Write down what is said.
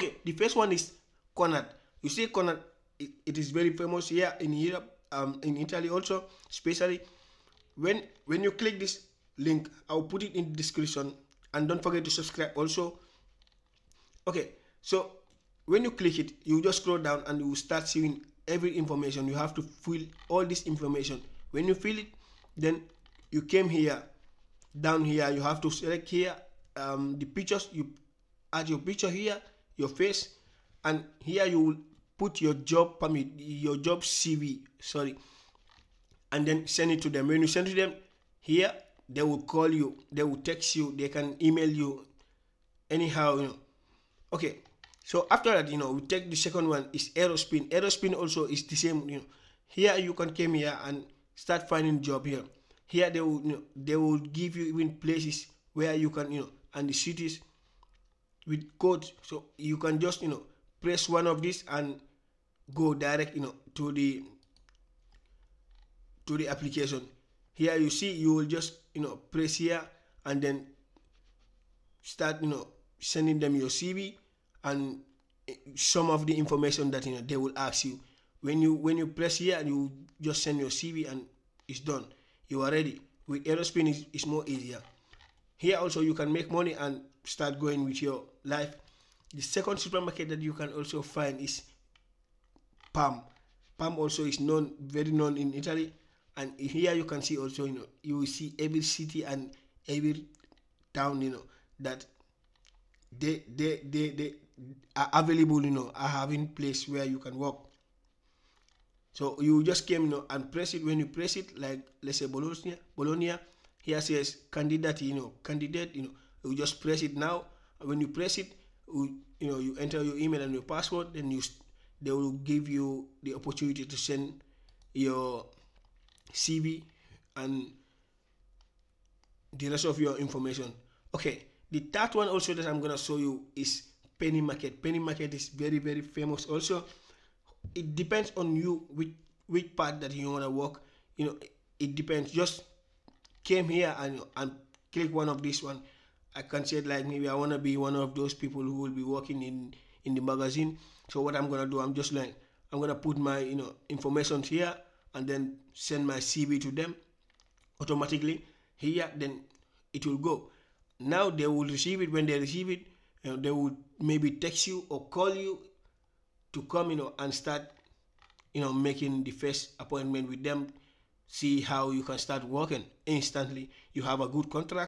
Okay, the first one is Conad. You see Conad, it is very famous here in Europe, in Italy also, especially. When you click this link, I'll put it in the description, and don't forget to subscribe also. Okay, so when you click it, you just scroll down and you will start seeing every information. You have to fill all this information. When you fill it, then you came here, down here, you have to select here the pictures. You add your picture here, your face, and here you will put your job permit, your job CV, sorry, and then send it to them. When you send to them, here they will call you, they will text you, they can email you, anyhow, Okay, so after that, we take the second one is Aerospin. Aerospin also is the same. Here you can come here and start finding job here. Here they will give you even places where you can, and the cities with codes. So you can just, press one of these and go direct, to the application. Here you see, you will just, press here and then start, sending them your CV and some of the information that they will ask you. When you press here, and you just send your CV and it's done. You are ready. With Aerospin is more easier. Here also you can make money and start going with your life. The second supermarket that you can also find is Palm. Palm also is very known in Italy, and here you can see also, you will see every city and every town, that they are available, are having place where you can work. So you just came, and press it. When you press it, like let's say Bologna, here says candidate, candidate, you just press it now. And when you press it, you enter your email and your password, then they will give you the opportunity to send your CV and the rest of your information. Okay, the third one also that I'm gonna show you is Penny Market. Penny Market is very, very famous also. It depends on you which part that you wanna work. It depends. Just came here and click one of this one. I can say like maybe I wanna be one of those people who will be working in the magazine. So what I'm gonna do, I'm gonna put my information here and then send my CV to them automatically here. Then it will go. Now they will receive it. When they receive it, they will maybe text you or call you to come, and start, making the first appointment with them. See how you can start working instantly. You have a good contract.